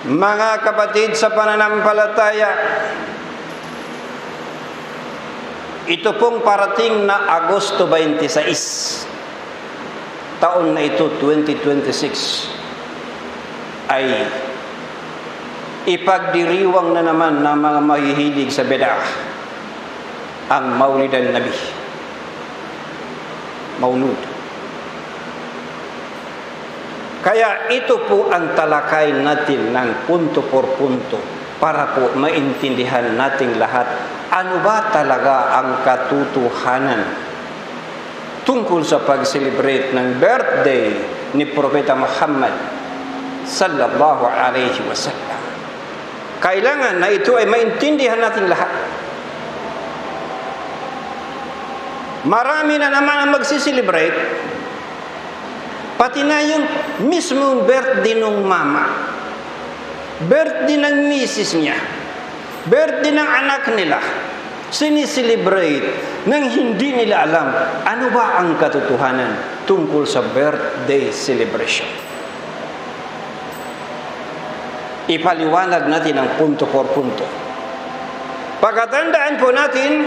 Mga kapatid sa pananampalataya, ito pong parating na Agosto 26, taon na ito, 2026, ay ipagdiriwang na naman ng mga mahihilig sa bid'ah ang Maulidan Nabi, Maulud. Kaya ito po ang talakay natin ng punto por punto para po maintindihan nating lahat ano ba talaga ang katotohanan tungkol sa pag-celebrate ng birthday ni Propeta Muhammad sallallahu alaihi wasallam. Kailangan na ito ay maintindihan nating lahat. Marami na naman ang magsiselebrate, pati na yung mismong birthday ng mama, birthday ng misis niya, birthday ng anak nila, siniselebrate nang hindi nila alam ano ba ang katotohanan tungkol sa birthday celebration. Ipaliwanag natin ang punto por punto. Pagkatandaan po natin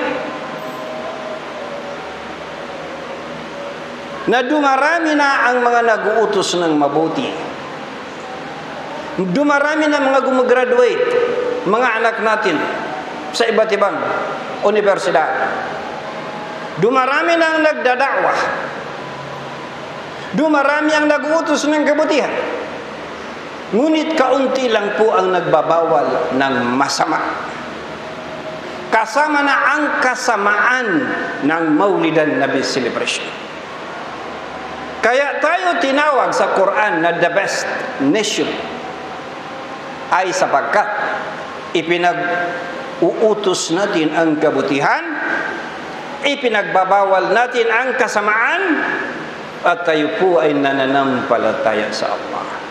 na dumarami na ang mga nag-uutos ng mabuti. Dumarami na mga gumugraduate, mga anak natin sa iba't ibang universidad. Dumarami na ang nagdadakwa. Dumarami ang nag-uutos ng kabutihan. Ngunit kaunti lang po ang nagbabawal ng masama. Kasama na ang kasamaan ng Maulidan Nabi celebration. Kaya tayo tinawag sa Quran na the best nation ay sapagkat ipinag-uutos natin ang kabutihan, ipinagbabawal natin ang kasamaan, at tayo po ay nananampalataya sa Allah.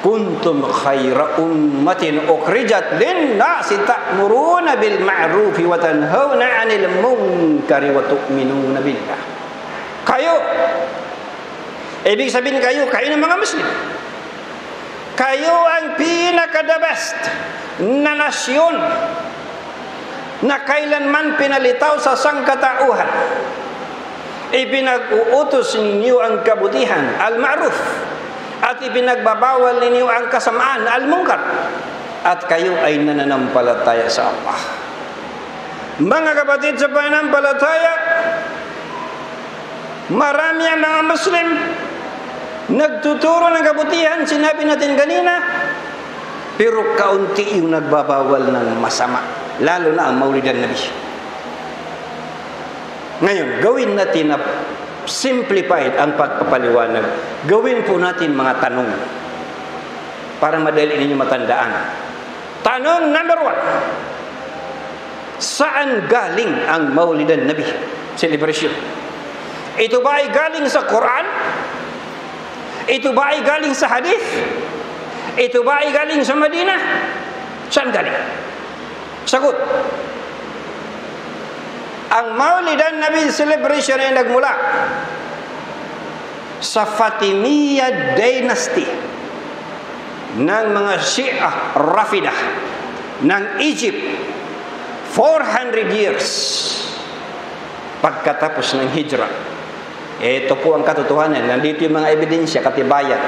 Kuntum khayra ummatin ukhrijat lin-nasi ta'muruna bil ma'rufi wa tanhauna 'anil munkari wa tu'minuna billah. Kayo, ibig sabihin kayo ng mga Muslim. Kayo ang pinaka-the best na nasyon na kailanman pinalitaw sa sangkatauhan. Ipinag-uutos ninyo ang kabutihan, al-ma'ruf, at ipinagbabawal ninyo ang kasamaan, al-munkar, at kayo ay nananampalataya sa Allah. Mga kapatid sa pananampalataya, marami ang mga Muslim nagtuturo ng kabutihan, sinabi natin kanina, pero kaunti yung nagbabawal ng masama, lalo na ang Maulidan Nabi. Ngayon, gawin natin na simplified ang pagpapaliwanag. Gawin po natin mga tanong para madali ninyo matandaan. Tanong number 1. Saan galing ang Maulidan Nabi celebration? Ito ba ay galing sa Quran? Ito ba ay galing sa hadith? Ito ba ay galing sa Madina? Saan galing? Sagot. Ang Maulidan Nabi celebration ay nagmula sa Fatimiyya dynasty ng mga Shia Rafidah ng Egypt 400 years pagkatapos ng Hijrah. Ito po ang katotohanan. Nandito yung mga ebidensya, katibayan.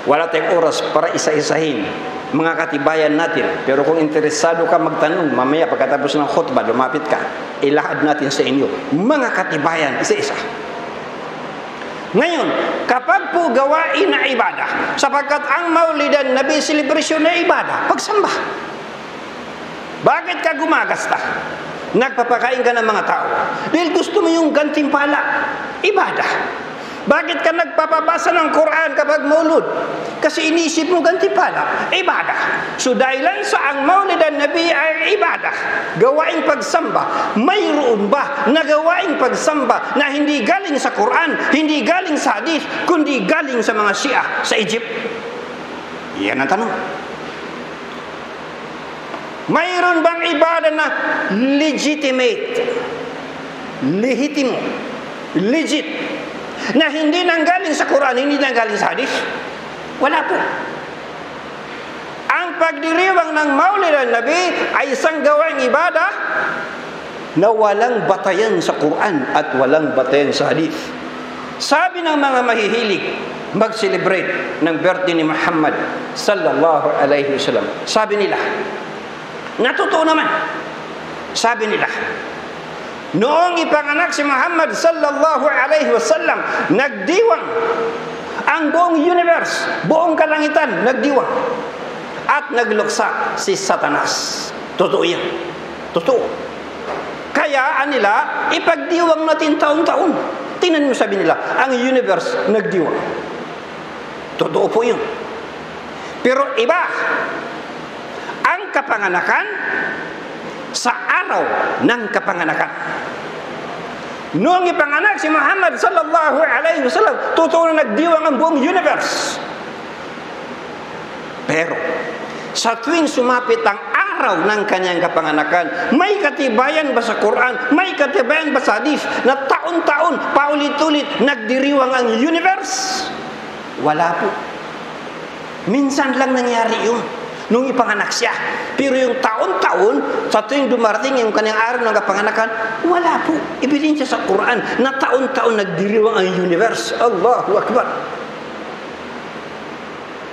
Wala tayong oras para isa-isahin mga katibayan natin. Pero kung interesado ka magtanong, mamaya pagkatapos ng khutbah, lumapit ka, ilahad natin sa inyo mga katibayan, isa-isa. Ngayon, kapag po gawain na ibadah, sapagkat ang Maulidan Nabi celebration na ibadah, pagsamba. Bakit ka gumagasta? Nagpapakain ka ng mga tao dahil gusto mo yung gantimpala, ibadah. Bakit ka nagpapabasa ng Quran kapag maulud? Kasi inisip mo gantimpala, ibadah. So dahilan sa ang Maulidan Nabi ay ibadah, gawaing pagsamba, mayroon ba na gawaing pagsamba na hindi galing sa Quran, hindi galing sa hadith, kundi galing sa mga Shia sa Egypt? Yan ang tanong. Mayroon bang ibadah na legitimate, lehitimo, legit, na hindi nanggaling sa Quran, hindi nanggaling sa hadith? Wala po. pagdiriwang ng Maulid an-Nabi ay isang gawaing ibadah na walang batayan sa Quran at walang batayan sa hadith. Sabi ng mga mahihilig mag-celebrate ng birthday ni Muhammad sallallahu alaihi wasallam, sabi nila, natotoo naman, sabi nila, noong ipanganak si Muhammad sallallahu alaihi wasallam, nagdiwang ang buong universe, buong kalangitan, nagdiwang at nagluksa si Satanas. Totoo yan. Totoo. Kaya nila, ipagdiwang natin taon-taon. Tingnan mo, sabi nila, ang universe nagdiwang. Totoo po yun. Pero iba ang kapanganakan sa araw ng kapanganakan. Noong ipanganak si Muhammad sallallahu alaihi wasallam, totoo na nagdiwang ang buong universe. Pero sa tuwing sumapit ang araw ng kanyang kapanganakan, may katibayan ba sa Quran, may katibayan ba sa hadith na taon-taon, paulit-ulit nagdiriwang ang universe? Wala po. Minsan lang nangyari yun nung ipanganak siya. Pero yung taon-taon, sa tuwing dumarating yung kanyang araw ng kapanganakan, wala po. Ibilin siya sa Quran na taon-taon nagdiriwang ang universe. Allahu Akbar.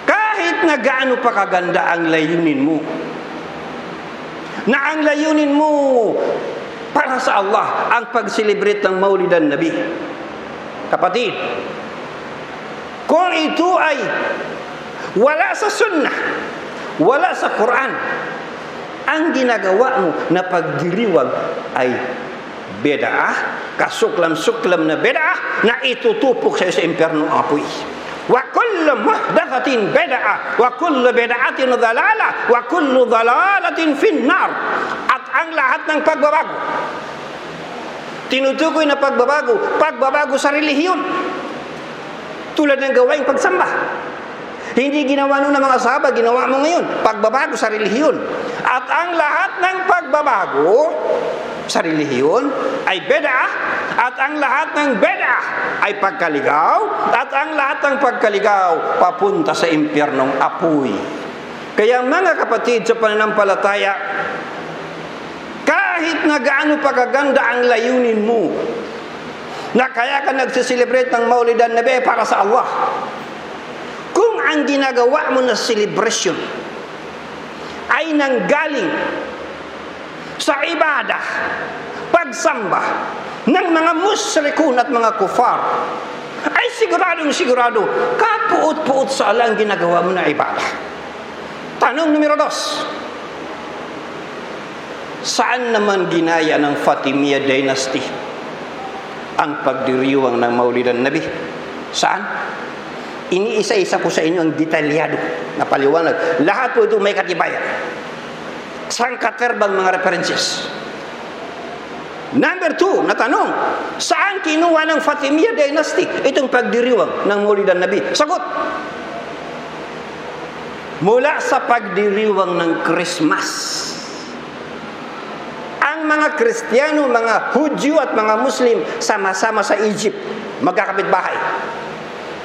Kahit na gaano pa kaganda ang layunin mo, na ang layunin mo para sa Allah ang pag-celebrate ng Maulid an-Nabi, kapatid, kung ito ay wala sa sunnah, wala sa Quran, ang ginagawa mo na pagdiriwang ay bid'ah, kasuklam-suklam na bid'ah na itutupok sa impyerno apoy. Wa kullu muhdathatin bid'ah wa kullu bid'atin dhalalah wa kullu dhalalatin finnar. At ang lahat ng pagbabago, tinutukoy na pagbabago sa relihiyon, tulad ng gawaing pagsamba. Hindi ginawa nung ng mga sahabat, ginawa mo ngayon. Pagbabago sa relihiyon. At ang lahat ng pagbabago sa relihiyon ay bid'ah, at ang lahat ng bid'ah ay pagkaligaw, at ang lahat ng pagkaligaw papunta sa impyernong apoy. Kaya mga kapatid sa pananampalataya, kahit na gaano pa kaganda ang layunin mo, na kaya ka nagsiselebrate ng Maulid an-Nabi para sa Allah, kung ang ginagawa mo na celebration ay nanggaling sa ibadah, pagsamba ng mga musyrikun at mga kufar, ay sigurado, kapuot-puot sa Allah ang ginagawa mo na ibadah. Tanong numero 2, saan naman ginaya ng Fatimiyya dynasty ang pagdiriwang ng Maulid an-Nabi? Saan? Iniisa-isa ko sa inyo ang detalyado na paliwanag. Lahat po ito may katibayan. Sangkaterbang mga references. Number 2, na tanong, saan kinuha ng Fatimiyya dynasty itong pagdiriwang ng Maulid an-Nabi? Sagot, mula sa pagdiriwang ng Christmas. Ang mga Kristiyano, mga Hudyo at mga Muslim sama-sama sa Egypt, magkakapitbahay.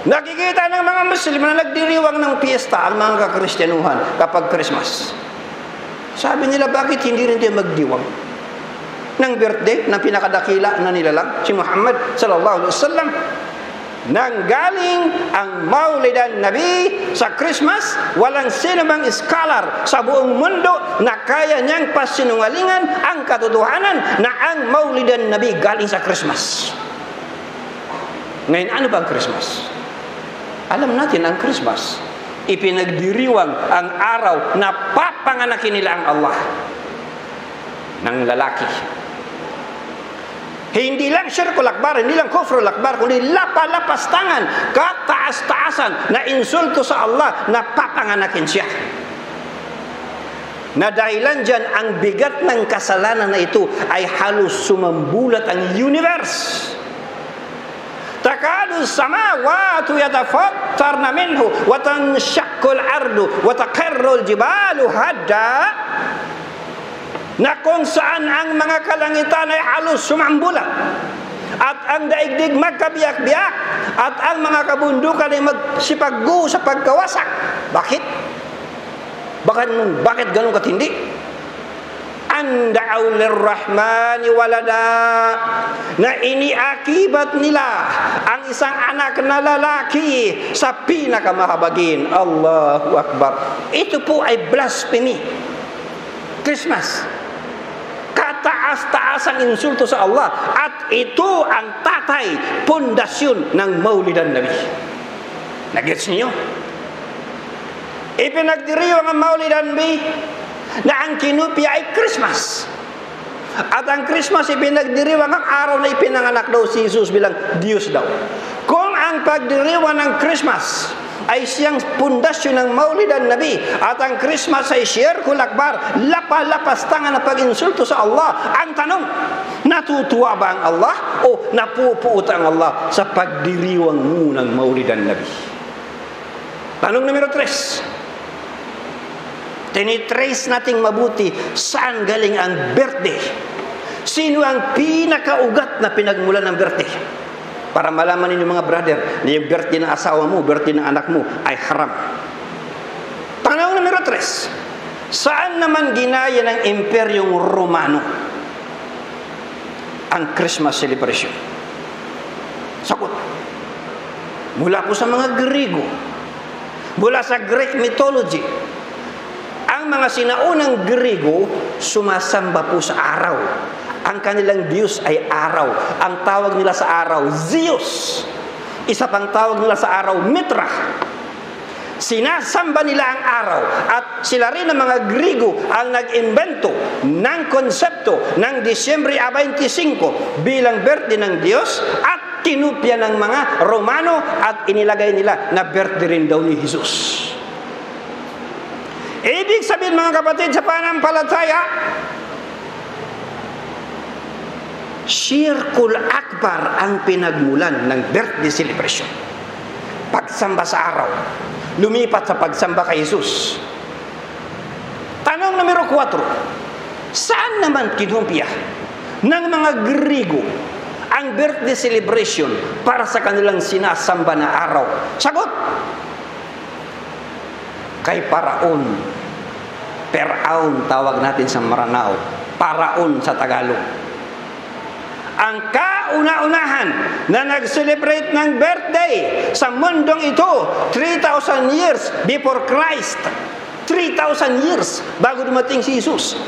Nakikita ng mga Muslim na nagdiriwang ng piyesta ang mga kakristyanuhan kapag Christmas. Sabi nila, bakit hindi rin tayo magdiwang ng birthday ng pinakadakila na nilalang, si Muhammad sallallahu alaihi wasallam? Nanggaling ang Maulid an-Nabi sa Christmas, walang sino bang scholar sa buong mundo na kaya niyang pasinungalingan ang katotohanan na ang Maulid an-Nabi galing sa Christmas. Ngayon, ano ba ang Christmas? Alam natin ang Christmas, ipinagdiriwang ang araw na papanganakin nila ang Allah ng lalaki. Hindi lang syirkul akbar, hindi lang kufrul akbar, kundi lapalapastangan, kataas-taasan na insulto sa Allah na papanganakin siya. Na dahilan dyan, ang bigat ng kasalanan na ito ay halos sumambulat ang universe. Takadu samawati yatafattarna minhu wa tanshaqqu al-ardu wa taqirru al-jibalu hadda, na kung saan ang mga kalangitan ay halos sumambulat at ang daigdig magkabiyak-biyak at ang mga kabundukan ay magsipaggu sa pagkawasak. Bakit? Bakit ganun katindi? Anda'aw lirrahmani walada, na iniakibat nila ang isang anak na lalaki sa pinakamahabagin. Allahu Akbar. Ito po ay blasphemy. Christmas, kataas-taasang insulto sa Allah, at ito ang tatay, pundasyon ng Maulidan Nabi. Nagets niyo? Ipinagdiriwang ang Maulidan Nabi na ang kinupya ay Christmas. At ang Christmas ipinagdiriwang ang araw na ipinanganak daw si Jesus bilang Diyos daw. Kung ang pagdiriwang ng Christmas ay siyang pundasyon ng Maulidan Nabi, at ang Christmas ay Syirkul Akbar, lapa-lapastangan na pag-insulto sa Allah, ang tanong, natutuwa ba ang Allah o napupuot ang Allah sa pagdiriwang mo ng Maulidan Nabi? Tanong numero 3. Tinitrace nating mabuti saan galing ang birthday. Sino ang pinakaugat na pinagmulan ng birthday? Para malaman ninyo mga brother, na yung birthday ng asawa mo, birthday ng anak mo ay haram. Tanong numero 3. Saan naman ginaya ng Imperyong Romano ang Christmas celebration? Sagot. Mula po sa mga Griego, mula sa Greek mythology. Ang mga sinaunang Griego, sumasamba po sa araw. Ang kanilang Diyos ay araw. Ang tawag nila sa araw, Zeus. Isa pang tawag nila sa araw, Mitra. Sinasamba nila ang araw. At sila rin ang mga Griego ang nag-imbento ng konsepto ng Disyembre 25 bilang birthday ng Diyos, at tinupya ng mga Romano at inilagay nila na birthday rin daw ni Jesus. Ibig sabihin mga kapatid, sa panampalataya, Syirkul Akbar ang pinagmulan ng birthday celebration. Pagsamba sa araw, lumipat sa pagsamba kay Jesus. Tanong numero 4. Saan naman kinumpya ng mga Griego ang birthday celebration para sa kanilang sinasamba na araw? Sagot. Kay Paraon. Peraon tawag natin sa Maranao. Paraon sa Tagalog. Ang kauna-unahan na nag-celebrate ng birthday sa mundong ito 3,000 years before Christ. 3,000 years bago dumating si Jesus.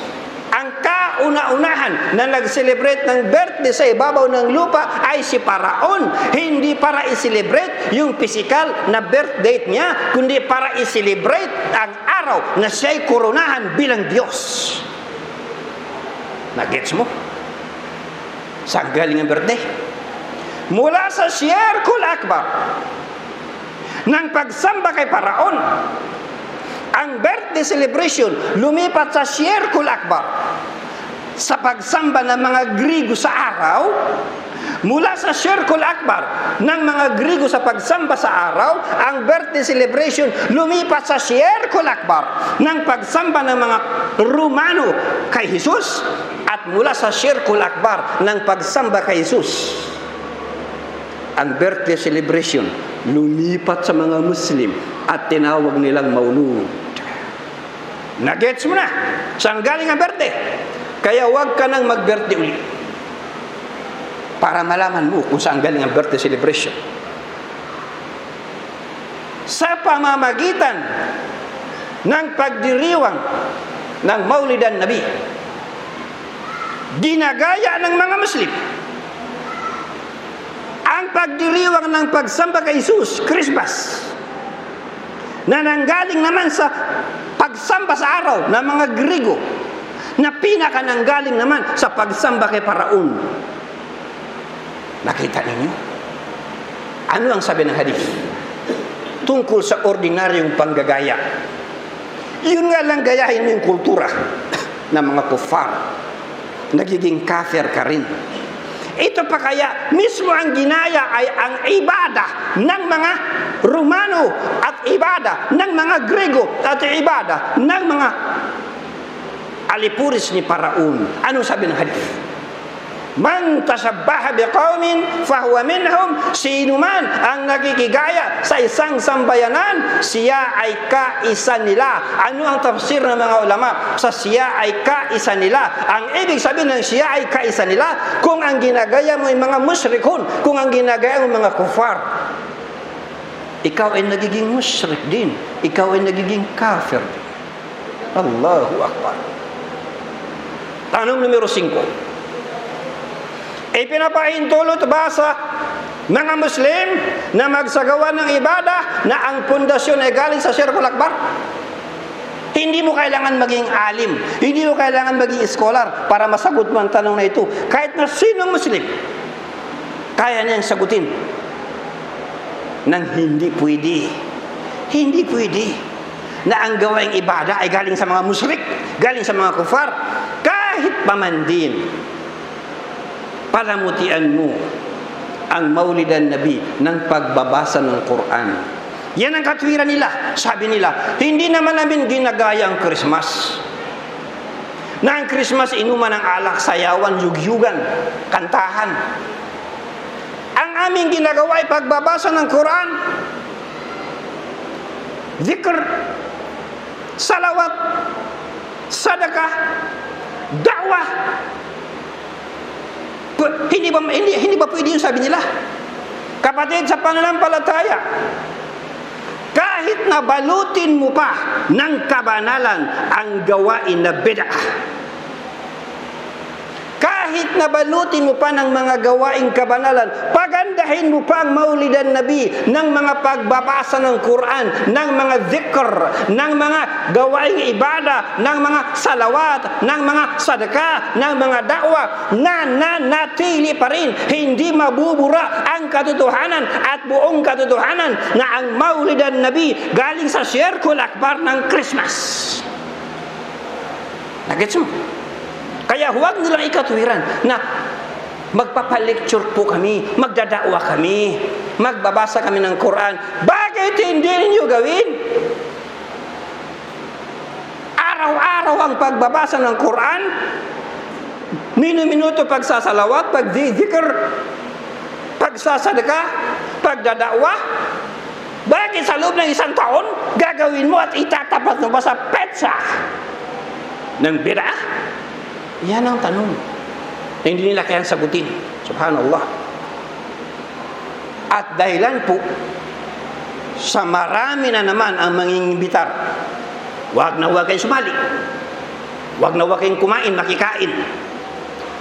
Ang kauna-unahan na nag-celebrate ng birthday sa ibabaw ng lupa ay si Paraon. Hindi para i-celebrate yung physical na birth date niya, kundi para i-celebrate ang araw na siya'y koronahan bilang Diyos. Nagets mo? Saan galing ang birthday? Mula sa Syirkul Akbar ng pagsamba kay Paraon. Ang birthday celebration lumipat sa Syirkul Akbar sa pagsamba ng mga Griego sa araw. Mula sa Syirkul Akbar ng mga Griego sa pagsamba sa araw, ang birthday celebration lumipat sa Syirkul Akbar ng pagsamba ng mga Romano kay Jesus, at mula sa Syirkul Akbar ng pagsamba kay Jesus, ang birthday celebration lumipat sa mga Muslim at tinawag nilang Maulud. Nagets mo na saan galing ang birthday? Kaya huwag ka nang mag-birthday ulit para malaman mo kung saan galing ang birthday celebration. Sa pamamagitan ng pagdiriwang ng Maulidan Nabi, ginagaya ng mga Muslim ang pagdiriwang ng pagsamba kay Jesus, Christmas, na nanggaling naman sa pagsamba sa araw ng mga Griego, na pinakananggaling naman sa pagsamba kay Paraon. Nakita ninyo? Ano ang sabi ng hadith? Tungkol sa ordinaryong panggagaya. Yun nga lang, gayahin mo yung kultura ng mga kufar. Nagiging kafir ka rin. Ito pa kaya, mismo ang ginaya ay ang ibada ng mga Romano at ibada ng mga Grego at ibada ng mga alipuris ni Paraon. Anong sabi ng hadith? Man tashabbaha biqaumin fahuwa minhum. Sino man ang nakikigaya sa isang sambayanan, siya ay kaisa nila. Ano ang tafsir ng mga ulama sa siya ay kaisa nila? Ang ibig sabihin ng siya ay kaisa nila, kung ang ginagaya mo ay mga musyrikun, kung ang ginagaya mo mga kufar, ikaw ay nagiging musyrik din, ikaw ay nagiging kafir din. Allahu Akbar. Tanong numero 5. Ipinapahintulot ba sa mga Muslim na magsagawa ng ibadah na ang pundasyon ay galing sa Syirkul Akbar? Hindi mo kailangan maging alim, hindi mo kailangan maging scholar para masagot mo ang tanong na ito. Kahit na sinong Muslim, kaya niyang sagutin nang hindi pwede. Hindi pwede na ang gawaing ibadah ay galing sa mga musyrik, galing sa mga kufar. Kahit paman din, palamutian mo ang maulidan Nabi ng pagbabasa ng Quran. Yan ang katwiran nila. Sabi nila, hindi naman namin ginagaya ang Christmas. Na ang Christmas inuman ng alak, sayawan, yugyugan, kantahan. Ang aming ginagawa ay pagbabasa ng Quran, zikr, salawat, sadakah, da'wah. Hindi ba pwede yun, sabi nila? Kapatid, sa pananampalataya, kahit na balutin mo pa ng kabanalan ang gawain na bid'ah, kahit na balutin mo pa ng mga gawaing kabanalan, pagandahin mo pa ang maulidan Nabi ng mga pagbabasa ng Quran, ng mga zikr, ng mga gawaing ibada, ng mga salawat, ng mga sadaka, ng mga da'wah, na nanatili pa rin, hindi mabubura ang katotohanan at buong katotohanan na ang maulidan Nabi galing sa Syirkul Akbar ng Christmas. Nagets mo? Kaya huwag nilang ikatwiran na magpapalecture po kami, magdadakwa kami, magbabasa kami ng Quran. Bakit hindi ninyo gawin? Araw-araw ang pagbabasa ng Quran, minuto pagsasalawat, pagdidikr, pagsasadaka, pagdadakwa. Bakit sa loob ng isang taon gagawin mo at itatapat mo ba sa petsa ng bid'ah? Yan ang tanong na hindi nila kayang sagutin. Subhanallah. At dahilan po sa marami na naman ang mangingibitar, wag na wag kayong sumali, wag na wag kayong kumain, makikain,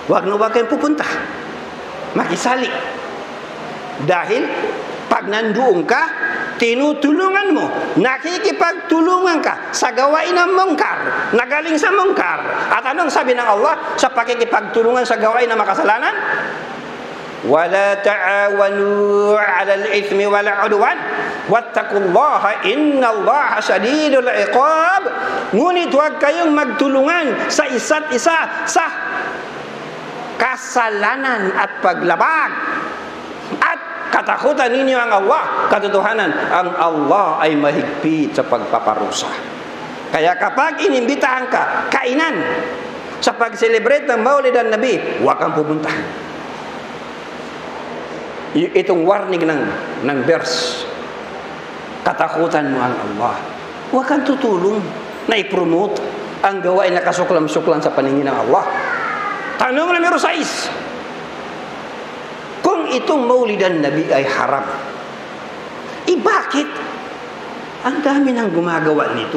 wag na wag kayong pupunta, makisali. Dahil pag nandoon ka, tinutulungan mo, nakikipagtulungan ka sa gawain ng mungkar, na galing sa mungkar. At anong sabi ng Allah sa pakikipagtulungan sa gawain ng makasalanan? وَلَا تَعَاوَنُوا عَلَى الْإِثْمِ وَالْعُدْوَانِ وَاتَّقُوا اللَّهَ إِنَّ اللَّهَ شَدِيدُ الْعِقَابِ. Ngunit huwag kayong magtulungan sa isa't isa sa kasalanan at paglabag. At katakutan ninyo ang Allah. Katotohanan, ang Allah ay mahigpit sa pagpaparusa. Kaya kapag inimbitahan ka, kainan, sa pag-celebrate ng Maulidan Nabi, huwag kang pupunta. Itong warning ng verse, katakutan mo ang Allah. Huwag kang tutulong na i-promote ang gawain na kasuklam-suklan sa paningin ng Allah. Tanong numero 6. Kung itong Maulidan Nabi ay haram, bakit ang dami nang gumagawa nito?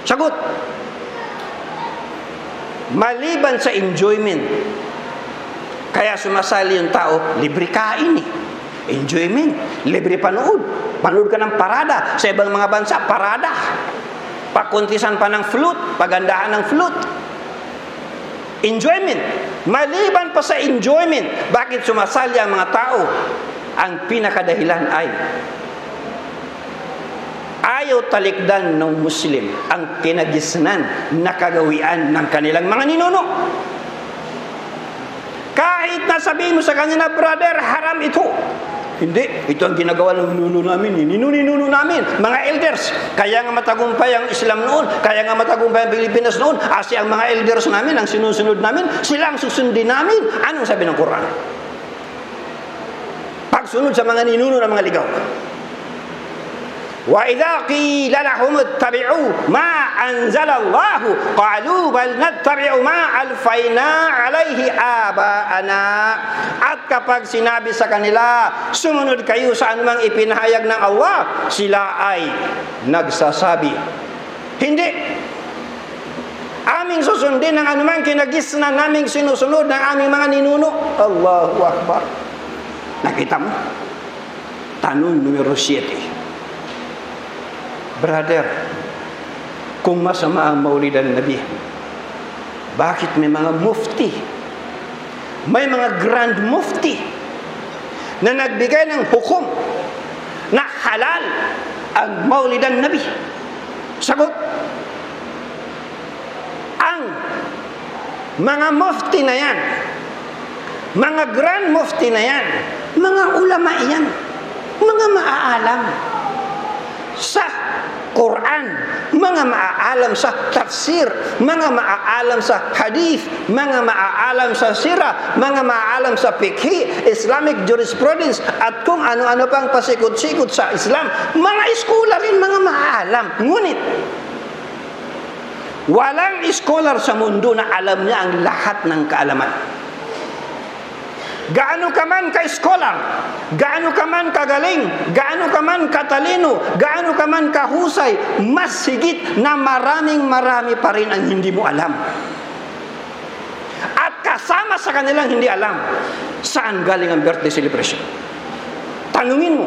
Sagot, maliban sa enjoyment. Kaya sumasali yung tao, libre kain eh. Enjoyment, libre panood. Panood ka ng parada. Sa ibang mga bansa, parada. Pakuntisan pa ng flute, pagandahan ng flute. Enjoyment. Maliban pa sa enjoyment, bakit sumasali ang mga tao? Ang pinakadahilan ay ayaw talikdan ng Muslim ang kinagisnan na kagawian ng kanilang mga ninuno. Kahit na sabihin mo sa kanila, brother, haram ito. Hindi, ito ang ginagawa ng ninuno namin. Ninuno namin, mga elders. Kaya nga matagumpay ang Islam noon, kaya nga matagumpay ang Pilipinas noon, kasi ang mga elders namin, ang sinusunod namin, sila ang susundin namin. Anong sabi ng Quran? Pagsunod sa mga ninuno ng mga ligaw. وَإِذَا قِيلَ لَهُمُ اتَّبِعُوا مَا أَنزَلَ اللَّهُ قَالُوا بَلْ نَتَّبِعُ مَا أَلْفَيْنَا عَلَيْهِ آبَاءَنَا. At kapag sinabi sa kanila, sumunod kayo sa anumang ipinahayag ng Allah, sila ay nagsasabi, hindi. Aming susundin ang anumang kinagisnan naming sinusunod ng aming mga ninuno. Allahu Akbar. Nakita mo? Tanong numero 7. Brother, kung masama ang maulidan ng Nabi, bakit may mga mufti, may mga grand mufti na nagbigay ng hukom na halal ang maulidan ng Nabi? Sagot, ang mga mufti na yan, mga grand mufti na yan, mga ulama yan, mga maaalam sa Quran, mga maaalam sa tafsir, mga maaalam sa hadith, mga maaalam sa sirah, mga maaalam sa fiqh, Islamic jurisprudence, at kung ano-ano pang pasikot-sikot sa Islam. Mga scholar rin, mga maaalam. Ngunit, walang scholar sa mundo na alam niya ang lahat ng kaalaman. Gaano ka man ka-scholar, gaano ka man kagaling, gaano ka man katalino, gaano ka man kahusay, mas higit na marami pa rin ang hindi mo alam. At kasama sa kanilang hindi alam, saan galing ang birthday celebration? Tanungin mo,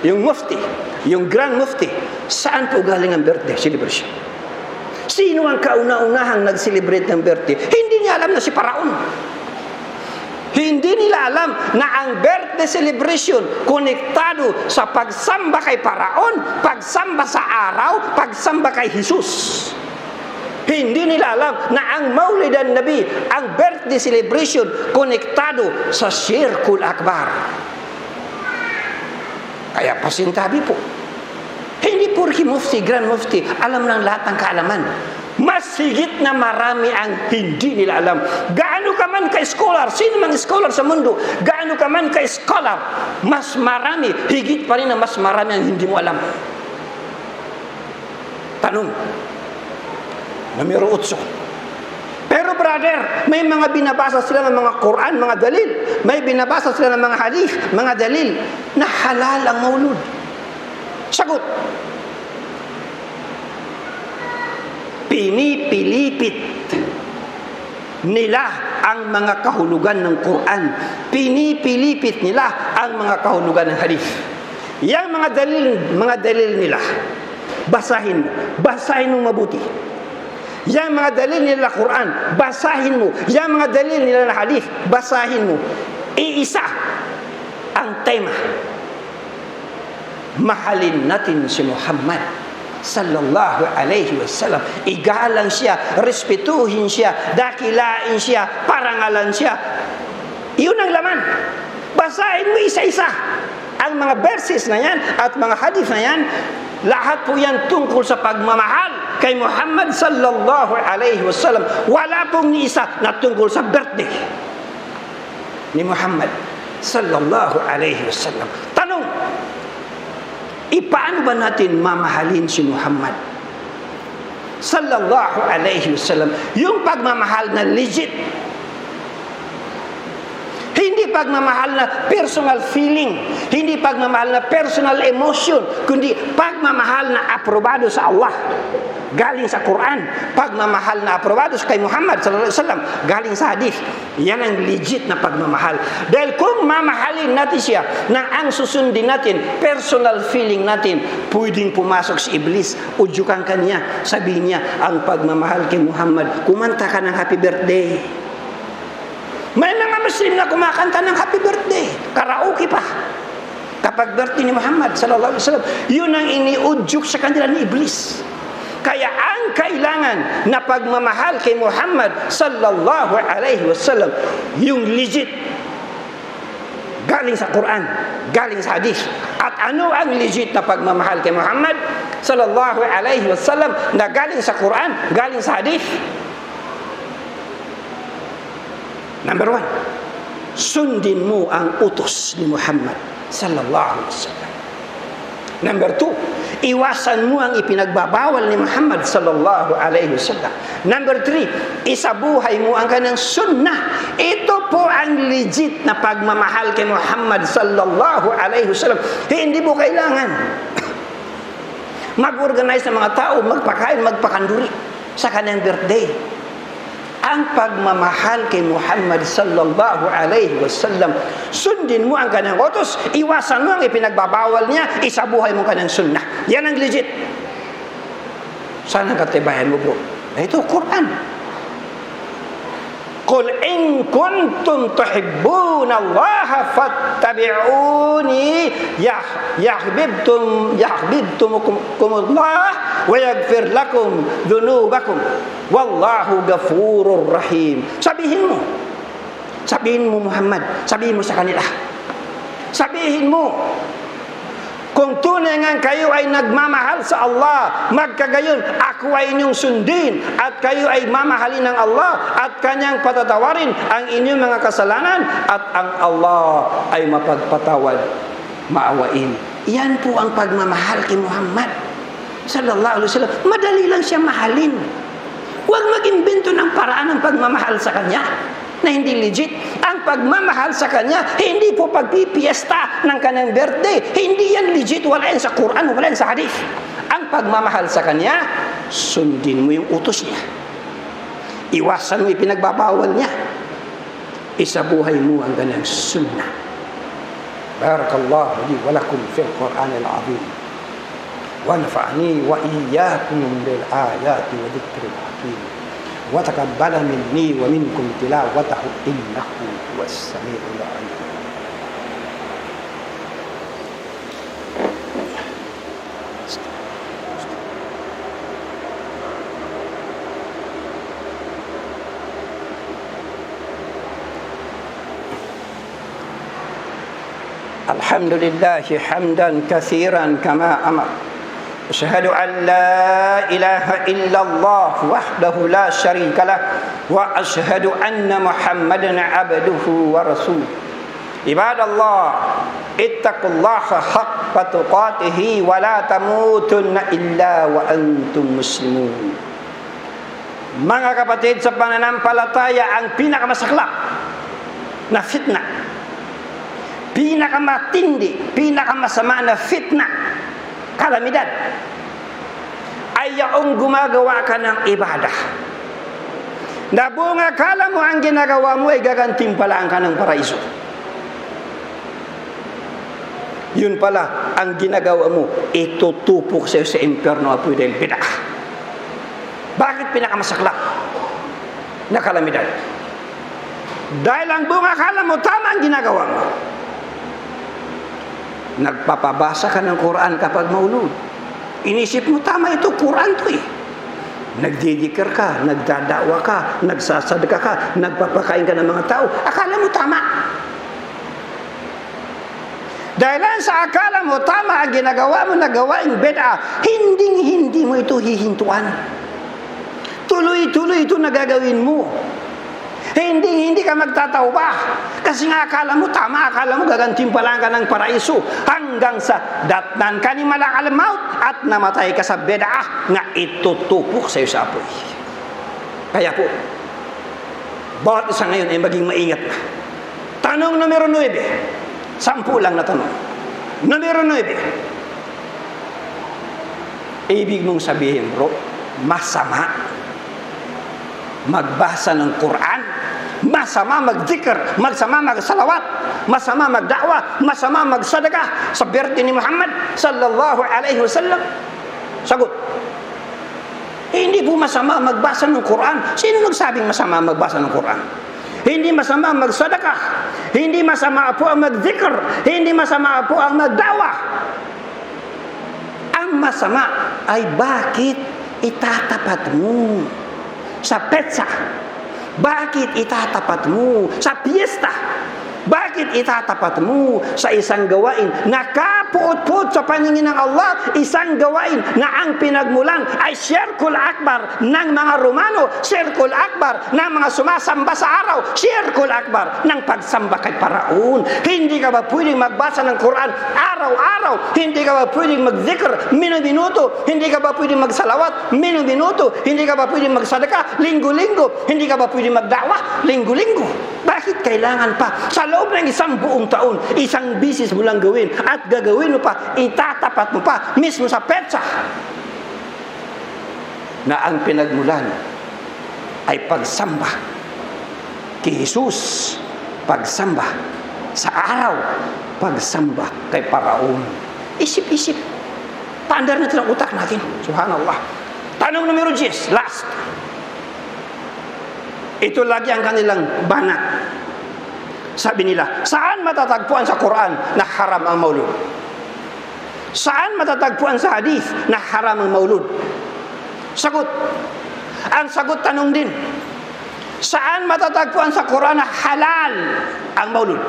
yung mufti, yung grand mufti, saan po galing ang birthday celebration? Sino ang kauna-unahang nag-celebrate ng birthday? Hindi niya alam na si Paraon. Hindi nila alam na ang birthday celebration konektado sa pagsamba kay Paraon, pagsamba sa araw, pagsamba kay Jesus. Hindi nila alam na ang Maulidan Nabi, ang birthday celebration konektado sa Shirkul Akbar. Kaya pasintabi po, hindi porki mufti, grand mufti, alam ng lahat ng kaalaman. Mas higit na marami ang hindi nila alam. Gaano ka man ka-scholar, sino mang scholar sa mundo, gaano ka man ka-scholar, mas marami, higit pa rin na mas marami ang hindi mo alam. Tanong, numero 8. Pero brother, may mga binabasa sila ng mga Quran, mga dalil. May binabasa sila ng mga hadith, mga dalil, na halal ang maulud. Sagot, pinipilipit nila ang mga kahulugan ng Quran. Pinipilipit nila ang mga kahulugan ng hadith. Yang mga dalil nila, basahin mo mabuti. Yang mga dalil nila ng Quran, basahin mo. Yang mga dalil nila ng hadith, basahin mo. Iisa ang tema. Mahalin natin si Muhammad sallallahu alaihi wasallam. Igalang siya, respetuhin siya, dakilain siya, parangalan siya. Iyon ang laman. Basahin mo isa-isa ang mga verses na yan at mga hadith na yan. Lahat po yan tungkol sa pagmamahal kay Muhammad sallallahu alaihi wasallam. Wala pong ni isa na tungkol sa birthday ni Muhammad sallallahu alaihi wasallam. Tanong, paano ba natin mamahalin si Muhammad sallallahu alaihi wasallam? Yung pagmamahal na legit, hindi pagmamahal na personal feeling, hindi pagmamahal na personal emotion, kundi pagmamahal na aprobado sa Allah, galing sa Quran. Pagmamahal na aprobado kay Muhammad sallallahu alaihi wasallam, galing sa hadith. Yan ang legit na pagmamahal. Dahil kung mamahalin natin siya na ang susundin natin, personal feeling natin, pwedeng pumasok si Iblis, udyukan ka niya, sabihin niya, ang pagmamahal kay Muhammad, kumanta ka ng happy birthday. May mga Muslim na kumakanta ng happy birthday, karaoke pa, kapag birthday ni Muhammad sallallahu alaihi wasallam. Yun ang iniudyok sa kanila ni Iblis. Kaya ang kailangan na pagmamahal kay Muhammad sallallahu alaihi wasallam, yung legit, Galing sa Quran, galing sa hadith. At ano ang legit na pagmamahal kay Muhammad sallallahu alaihi wasallam na galing sa Quran, galing sa hadith? Number 1, sundin mo ang utos ni Muhammad sallallahu alaihi wasallam. Number 2, iwasan mo ang ipinagbabawal ni Muhammad sallallahu alaihi wasallam. Number 3, isabuhay mo ang kanyang sunnah. Ito po ang legit na pagmamahal kay Muhammad sallallahu alaihi wasallam. Hindi mo kailangan mag-organize ng mga tao, magpakain, magpakanduri sa kanyang birthday. Ang pagmamahal kay Muhammad sallallahu alaihi wasallam, sundin mo ang kanyang utos, iwasan mo ang ipinagbabawal niya, isabuhay mo kanyang sunnah. Yan ang legit. Sana katibayan mo, bro. Ito, Quran. Qul in kuntum tuhibbuna Allah fattabi'uni yahbibtumukumullah wa yaghfir lakum dhunubakum wallahu ghafurur rahim. Sabihin mo Muhammad, sabihin mo sa kanila, sabihin mo, kung tunay nga kayo ay nagmamahal sa Allah, magkagayon, ako ay inyong sundin, at kayo ay mamahalin ng Allah, at kanyang patatawarin ang inyong mga kasalanan, at ang Allah ay mapagpatawad, maawain. Yan po ang pagmamahal kay Muhammad sallallahu alaihi wasallam. Madali lang siya mahalin. Huwag mag-imbento ng paraan ng pagmamahal sa kanya na hindi legit. Ang pagmamahal sa kanya, hindi po pagpipiesta ng kanyang birthday. Hindi yan legit. Wala yan sa Quran, wala yan sa hadith. Ang pagmamahal sa kanya, sundin mo yung utos niya. Iwasan mo yung pinagbabawal niya. Isabuhay mo ang kanyang sunnah. Barakallahu li wa lakum fil Quran al-azim. Wa nafa'ani wa iyyakum bil ayati wa dhikril hakim. وتقبل مني ومنكم تلاوته إنه هو السميع العليم. الحمد لله حمدا كثيرا كما أمر. أشهد أن لا إله إلا الله وحده لا شريك له وأشهد أن محمدا عبده ورسوله. عباد الله اتقوا الله حق تقاته ولا تموتن إلا وأنتم مسلمون. Mga kapatid sa pananampalataya, ang pinakamasaklap na fitna, pinakamatindi, pinakamasama na fitna, kalamidad, ay yaong gumagawa ka ng ibadah na buong akala mo ang ginagawa mo ay gagantimpalaan ka ng paraiso. Yun pala, ang ginagawa mo, itutupok sa'yo sa impyerno apoy dahil bid'ah. Bakit pinakamasaklap na kalamidad? Dahil ang buong akala mo, tama ang ginagawa mo. Nagpapabasa ka ng Quran kapag maulud. Inisip mo, tama ito, Quran to eh. Nagdidikir ka, nagdadawa ka, nagsasadaka ka, nagpapakain ka ng mga tao. Akala mo tama. Dahil lang sa akala mo, tama ang ginagawa mo na gawaing bid'ah, hindi mo ito hihintuan. Tuloy-tuloy ito nagagawin mo. Hindi ka magtatauba. Kasi nga akala mo tama, akala mo gagantimpalaan ka ng paraiso hanggang sa datnan ka ni malakal maut at namatay ka sa bid'ah na itutupok sa iyo sa apoy. Kaya po, bawat isa ngayon ay maging maingat na. Tanong numero 9. 10 lang na tanong. Numero 9. Ibig mong sabihin, bro, masama magbasa ng Quran, masama magdikr, masama magsalawat, masama magda'wa, masama magsadaka sa birthday ni Muhammad sallallahu alaihi wasallam? Sagot, hindi po masama magbasa ng Quran. Sino nagsabing masama magbasa ng Quran? Hindi masama magsadaka, hindi masama po ang magdikr, hindi masama po ang magda'wa. Ang masama ay bakit itatapat mo sa petsa? Bakit itatapat mo sa piyesta? Bakit Bakit itatapat mo sa isang gawain na kapuot-puot sa paningin ng Allah, isang gawain na ang pinagmulan ay Shirkul Akbar ng mga Romano, Shirkul Akbar ng mga sumasamba sa araw, Shirkul Akbar ng pagsamba kay Paraon? Hindi ka ba pwedeng magbasa ng Quran araw-araw? Hindi ka ba pwedeng mag-zikr minuto? Hindi ka ba pwedeng magsalawat minuto? Hindi ka ba pwedeng magsadaka linggo-linggo? Hindi ka ba pwedeng magdawa linggo-linggo? Bakit kailangan pa sa loob ng isang buong taon, isang bisis mo lang gawin at gagawin mo pa, itatapat mo pa mismo sa petsa na ang pinagmulan ay pagsamba kay Jesus, pagsamba sa araw, pagsamba kay Paraon. Isip-isip, paandar natin ang utak natin. Subhanallah. Tanong numero 10, last. Ito lagi ang kanilang banat. Sabi nila, saan matatagpuan sa Quran na haram ang maulud? Saan matatagpuan sa hadith na haram ang maulud? Sagot. Ang sagot tanong din. Saan matatagpuan sa Quran na halal ang maulud?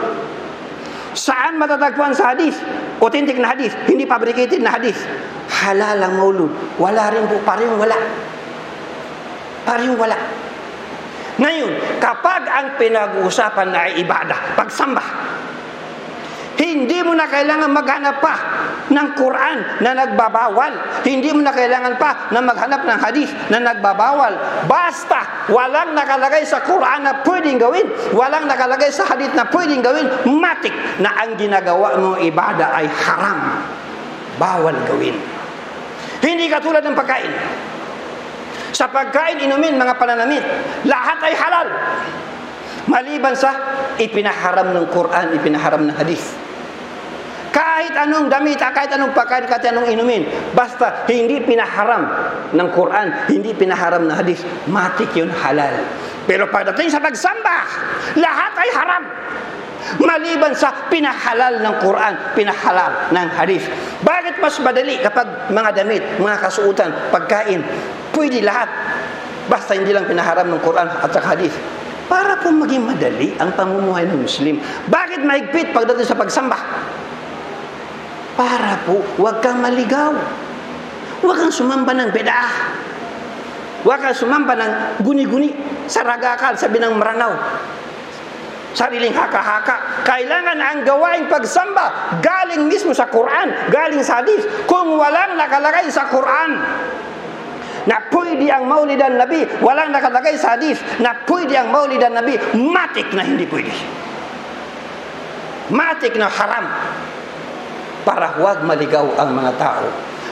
Saan matatagpuan sa hadith? Authentic na hadith, hindi fabricated na hadith. Halal ang maulud. Wala rin po, parang wala. Parang wala. Ngayon, kapag ang pinag-uusapan na ay ibadah, pagsamba, hindi mo na kailangan maghanap pa ng Quran na nagbabawal. Hindi mo na kailangan pa na maghanap ng hadith na nagbabawal. Basta walang nakalagay sa Quran na pwedeng gawin, walang nakalagay sa hadith na pwedeng gawin, matik na ang ginagawa mong ibadah ay haram. Bawal gawin. Hindi katulad ng pagkain. Sa pagkain, inumin, mga pananamit, lahat ay halal. Maliban sa ipinaharam ng Quran, ipinaharam ng hadith. Kahit anong damit, kahit anong pagkain, kahit anong inumin, basta hindi pinaharam ng Quran, hindi pinaharam ng hadith, matik yun halal. Pero pagdating sa pagsamba, lahat ay haram. Maliban sa pinahalal ng Quran, pinahalal ng hadith. Bakit mas madali kapag mga damit, mga kasuotan, pagkain, pwede lahat, basta hindi lang pinaharam ng Quran at hadith? Para po maging madali ang pamumuhay ng Muslim. Bakit mahigpit pagdating sa pagsamba? Para po huwag kang maligaw. Huwag kang sumamba ng bedaah. Huwag kang sumamba ng guni-guni sa ragakal, sa binang maranaw, sariling haka-haka. Kailangan ang gawain pagsamba galing mismo sa Quran, galing sa hadith. Kung walang nakalagay sa Quran na pwede ang maulidan Nabi, walang nakalagay sa hadith na pwede ang maulidan Nabi, matik na hindi pwede. Matik na haram. Para huwag maligaw ang mga tao.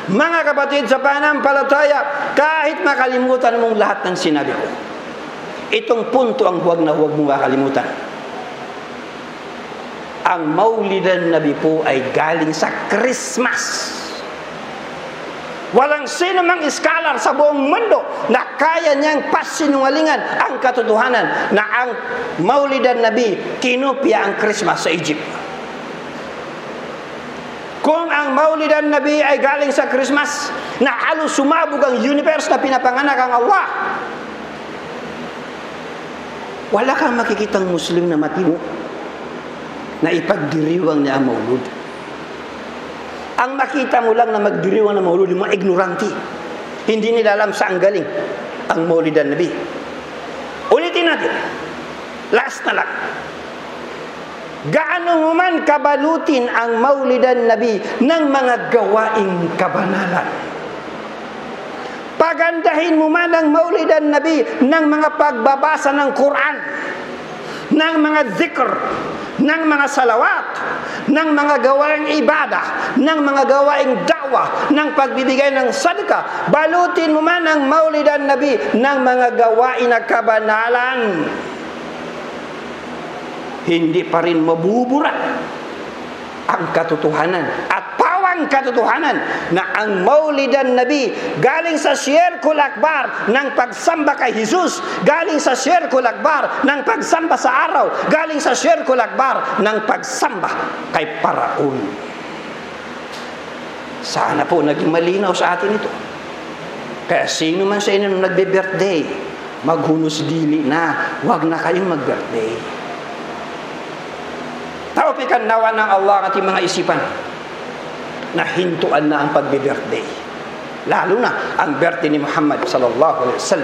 Mga kapatid sa pananampalataya, kahit makalimutan mong lahat ng sinabi ko, itong punto ang huwag na huwag mong makalimutan. Ang maulidan Nabi po ay galing sa Christmas. Walang sino mang iskalar sa buong mundo na kaya niyang pasinungalingan ang katotohanan na ang maulidan Nabi kinopya ang Christmas sa Egypt. Kung ang maulidan Nabi ay galing sa Christmas na halos sumabog ang universe na pinapanganak ang Allah, wala kang makikitang Muslim na matino na ipagdiriwang niya ang maulud. Ang makita mo lang na magdiriwang ng maulud, yung mga ignorante, hindi nila alam saan galing ang maulidan Nabi. Ulitin natin, last na lang. Gaano mo man kabalutin ang maulidan Nabi ng mga gawaing kabanalan, pagandahin mo man ang maulidan Nabi ng mga pagbabasa ng Quran, ng mga zikr, ng mga salawat, ng mga gawaing ibadah, ng mga gawaing da'wah, ng pagbibigay ng sadaka, balutin mo man ang maulidan Nabi ng mga gawain na kabanalan, hindi pa rin mabubura ang katotohanan at pawang katotohanan na ang maulidan Nabi galing sa Shirkul Akbar ng pagsamba kay Jesus, galing sa Shirkul Akbar ng pagsamba sa araw, galing sa Shirkul Akbar ng pagsamba kay Paraon. Sana po naging malinaw sa atin ito. Kaya sino man sa inyo nagbe-birthday, maghunos dili na, huwag na kayong mag-birthday. Tawfikan nawa ng Allah ang ating mga isipan na hintuan na ang pagbe-birthday. Lalo na ang birthday ni Muhammad sallallahu alaihi wasallam.